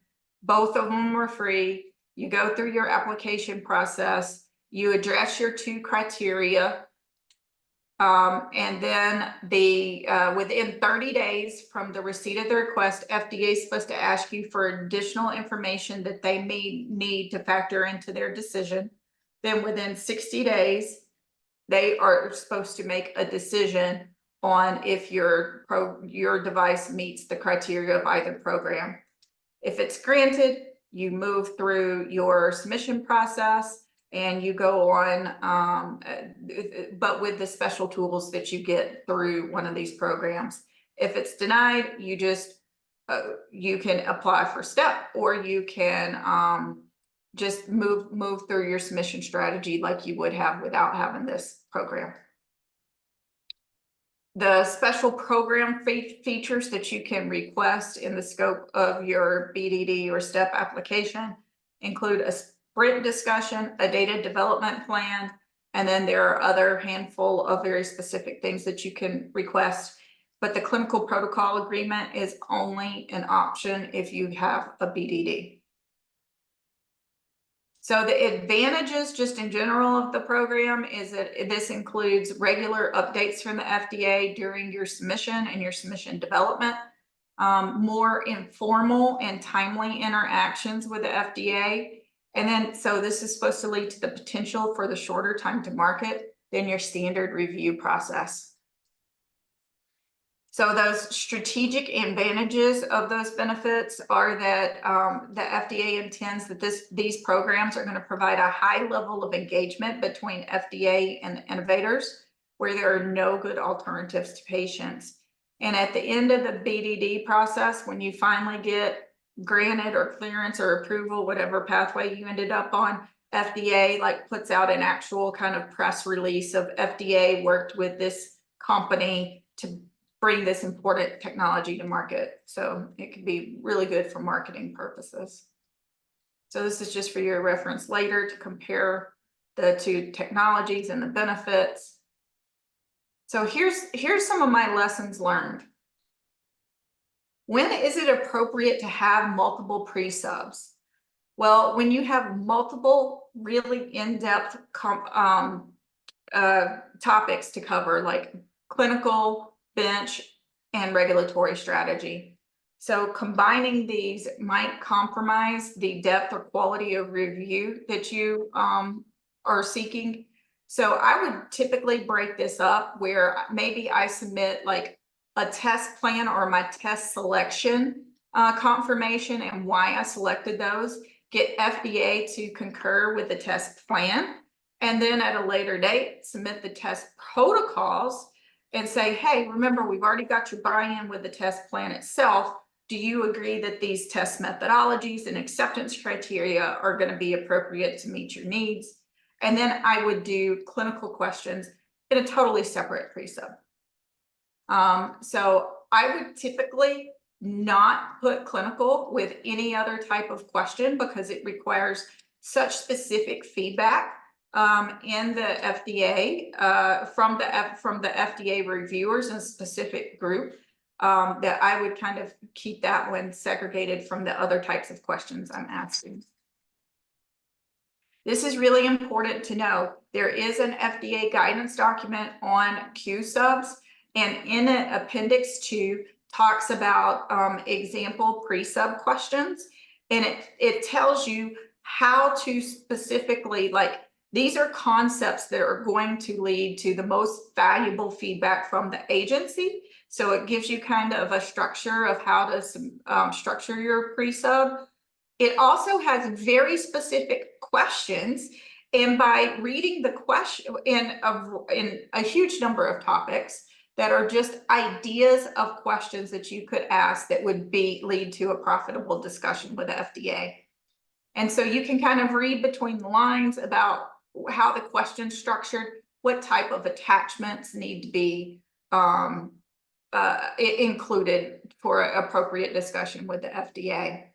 Speaker 1: Both of them are free. You go through your application process. You address your 2 criteria. And then within 30 days from the receipt of the request, FDA is supposed to ask you for additional information that they may need to factor into their decision. Then within 60 days, they are supposed to make a decision on if your device meets the criteria of either program. If it's granted, you move through your submission process and you go on, but with the special tools that you get through one of these programs. If it's denied, you just, you can apply for STEP, or you can just move through your submission strategy like you would have without having this program. The special program features that you can request in the scope of your BDD or STEP application include a sprint discussion, a data development plan, and then there are other handful of very specific things that you can request. But the clinical protocol agreement is only an option if you have a BDD. So the advantages just in general of the program is that this includes regular updates from the FDA during your submission and your submission development, more informal and timely interactions with the FDA. And then, so this is supposed to lead to the potential for the shorter time to market than your standard review process. So those strategic advantages of those benefits are that the FDA intends that these programs are going to provide a high level of engagement between FDA and the innovators, where there are no good alternatives to patients. And at the end of the BDD process, when you finally get granted or clearance or approval, whatever pathway you ended up on, FDA like puts out an actual kind of press release of FDA worked with this company to bring this important technology to market. So it could be really good for marketing purposes. So this is just for your reference later to compare the 2 technologies and the benefits. So here's some of my lessons learned. When is it appropriate to have multiple pre-subs? Well, when you have multiple really in-depth topics to cover, like clinical, bench, and regulatory strategy. So combining these might compromise the depth or quality of review that you are seeking. So I would typically break this up where maybe I submit like a test plan or my test selection confirmation and why I selected those, get FDA to concur with the test plan, and then at a later date, submit the test protocols and say, hey, remember, we've already got your buy-in with the test plan itself. Do you agree that these test methodologies and acceptance criteria are going to be appropriate to meet your needs? And then I would do clinical questions in a totally separate pre-sub. So I would typically not put clinical with any other type of question because it requires such specific feedback in the FDA from the FDA reviewers in a specific group that I would kind of keep that one segregated from the other types of questions I'm asking. This is really important to know. There is an FDA guidance document on Q subs, and in it, Appendix 2 talks about example pre-sub questions, and it tells you how to specifically, like, these are concepts that are going to lead to the most valuable feedback from the agency. So it gives you kind of a structure of how to structure your pre-sub It also has very specific questions, and by reading the question in a huge number of topics that are just ideas of questions that you could ask that would lead to a profitable discussion with the FDA. And so you can kind of read between the lines about how the question's structured, what type of attachments need to be included for appropriate discussion with the FDA.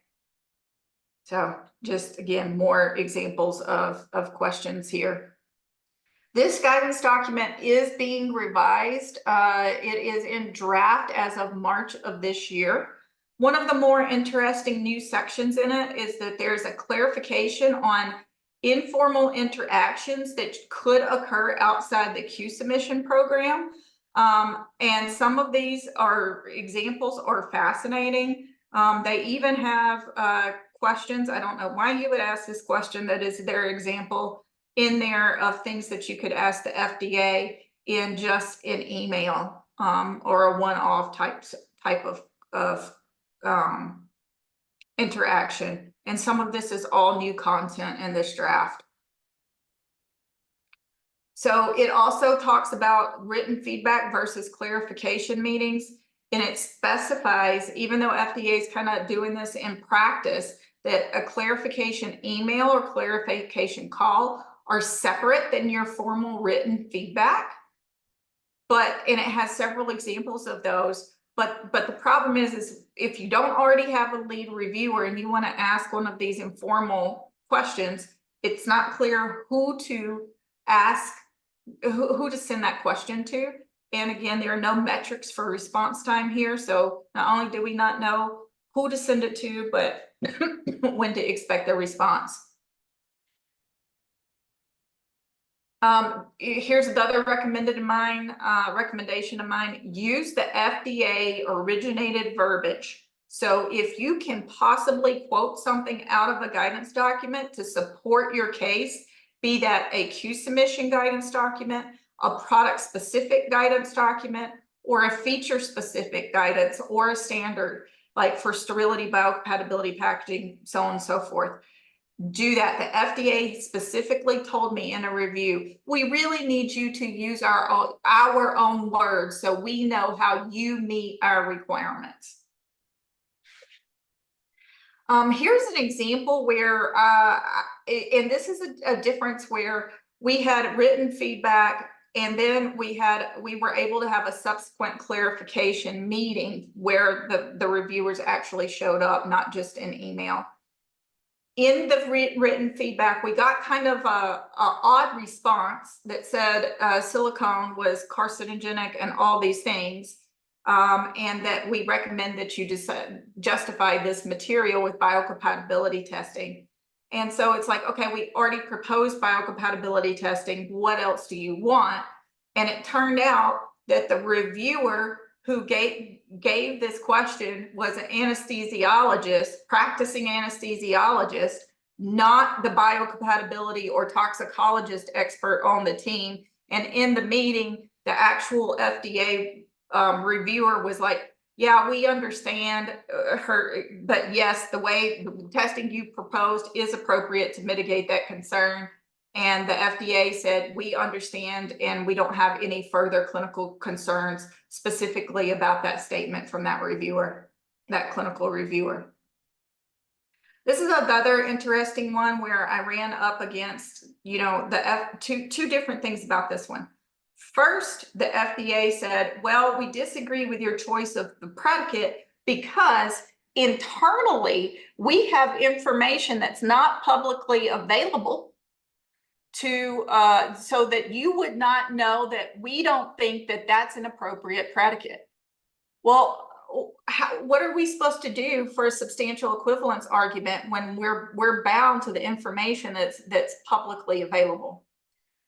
Speaker 1: So just again, more examples of questions here. This guidance document is being revised. It is in draft as of March of this year. One of the more interesting new sections in it is that there's a clarification on informal interactions that could occur outside the Q submission program. And some of these examples are fascinating. They even have questions. I don't know why you would ask this question. That is their example in there of things that you could ask the FDA in just an email or a one-off type of interaction. And some of this is all new content in this draft. So it also talks about written feedback versus clarification meetings. And it specifies, even though FDA is kind of doing this in practice, that a clarification email or clarification call are separate than your formal written feedback. And it has several examples of those. But the problem is if you don't already have a lead reviewer and you want to ask one of these informal questions, it's not clear who to ask, who to send that question to. And again, there are no metrics for response time here. So not only do we not know who to send it to, but when to expect a response. Here's another recommendation of mine. Use the FDA originated verbiage. So if you can possibly quote something out of a guidance document to support your case, be that a Q submission guidance document, a product specific guidance document, or a feature specific guidance, or a standard like for sterility, biocompatibility, packaging, so on and so forth. Do that. The FDA specifically told me in a review, we really need you to use our own words so we know how you meet our requirements. Here's an example where, and this is a difference where we had written feedback and then we were able to have a subsequent clarification meeting where the reviewers actually showed up, not just an email. In the written feedback, we got kind of a odd response that said silicone was carcinogenic and all these things, and that we recommend that you just justify this material with biocompatibility testing. And so it's like, okay, we already proposed biocompatibility testing. What else do you want? And it turned out that the reviewer who gave this question was an anesthesiologist, practicing anesthesiologist, not the biocompatibility or toxicologist expert on the team. And in the meeting, the actual FDA reviewer was like, yeah, we understand but yes, the way the testing you proposed is appropriate to mitigate that concern. And the FDA said, we understand and we don't have any further clinical concerns specifically about that statement from that reviewer, that clinical reviewer. This is another interesting one where I ran up against, two different things about this one. First, the FDA said, well, we disagree with your choice of the predicate because internally we have information that's not publicly available so that you would not know that we don't think that that's an appropriate predicate. Well, what are we supposed to do for a substantial equivalence argument when we're bound to the information that's publicly available?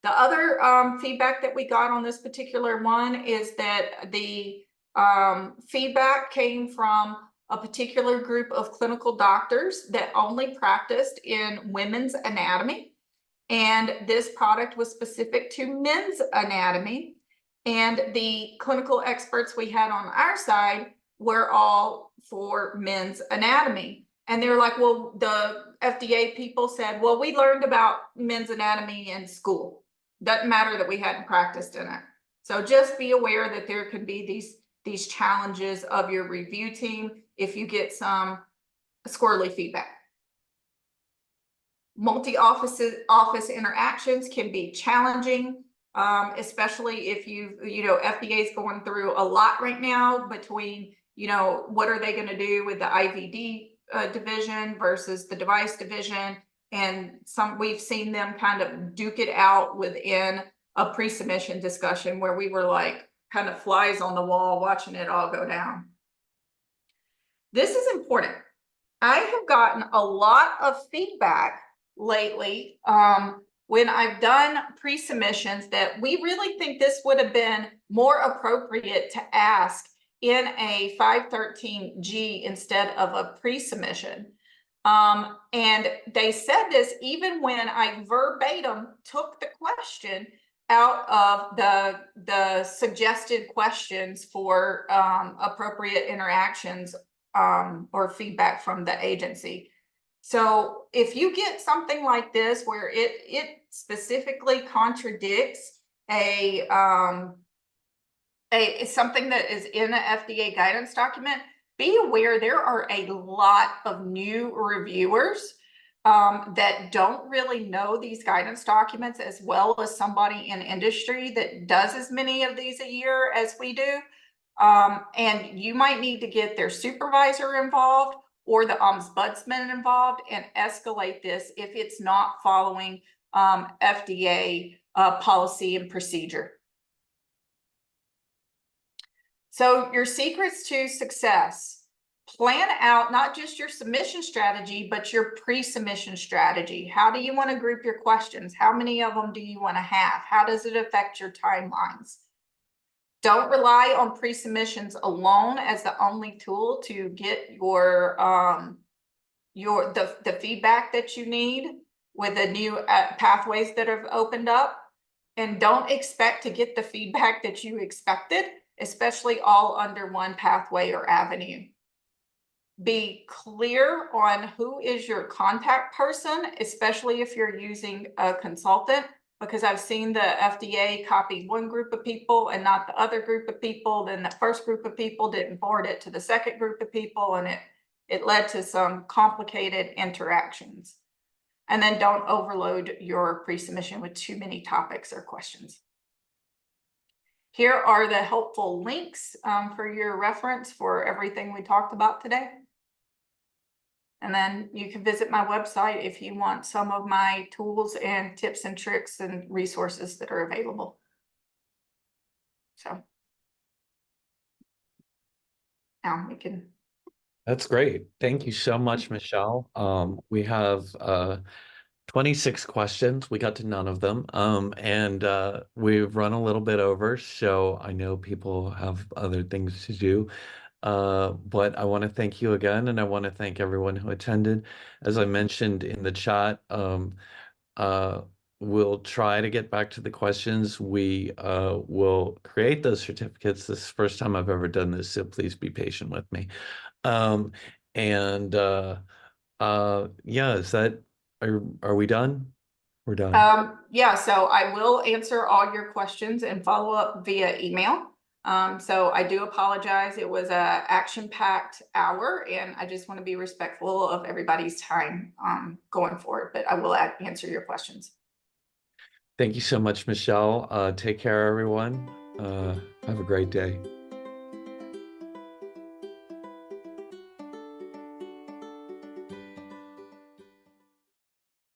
Speaker 1: The other feedback that we got on this particular one is that the feedback came from a particular group of clinical doctors that only practiced in women's anatomy. And this product was specific to men's anatomy. And the clinical experts we had on our side were all for men's anatomy. And they're like, well, the FDA people said, well, we learned about men's anatomy in school. Doesn't matter that we hadn't practiced in it. So just be aware that there could be these challenges of your review team if you get some squirrely feedback. Multi-office interactions can be challenging, especially if FDA is going through a lot right now between, what are they going to do with the IVD division versus the device division. And we've seen them kind of duke it out within a pre-submission discussion where we were like kind of flies on the wall watching it all go down. This is important. I have gotten a lot of feedback lately when I've done pre-submissions that we really think this would have been more appropriate to ask in a 513G instead of a pre-submission. And they said this even when I verbatim took the question out of the suggested questions for appropriate interactions or feedback from the agency. So if you get something like this where it specifically contradicts something that is in an FDA guidance document, be aware there are a lot of new reviewers that don't really know these guidance documents as well as somebody in industry that does as many of these a year as we do. And you might need to get their supervisor involved or the ombudsman involved and escalate this if it's not following FDA policy and procedure. So your secrets to success: plan out not just your submission strategy, but your pre-submission strategy. How do you want to group your questions? How many of them do you want to have? How does it affect your timelines? Don't rely on pre-submissions alone as the only tool to get the feedback that you need with the new pathways that have opened up. And don't expect to get the feedback that you expected, especially all under one pathway or avenue. Be clear on who is your contact person, especially if you're using a consultant, because I've seen the FDA copy one group of people and not the other group of people. Then the first group of people didn't forward it to the second group of people, and it led to some complicated interactions. And then don't overload your pre-submission with too many topics or questions. Here are the helpful links for your reference for everything we talked about today. And then you can visit my website if you want some of my tools and tips and tricks and resources that are available. So now we can.
Speaker 2: That's great. Thank you so much, Michelle. We have 26 questions. We got to none of them. And we've run a little bit over, so I know people have other things to do. But I want to thank you again, and I want to thank everyone who attended. As I mentioned in the chat, we'll try to get back to the questions. We will create those certificates. This is the first time I've ever done this, so please be patient with me. Yeah, are we done? We're done.
Speaker 1: Yeah, so I will answer all your questions and follow up via email. So I do apologize. It was a action-packed hour, and I just want to be respectful of everybody's time going forward, but I will answer your questions.
Speaker 2: Thank you so much, Michelle. Take care, everyone. Have a great day.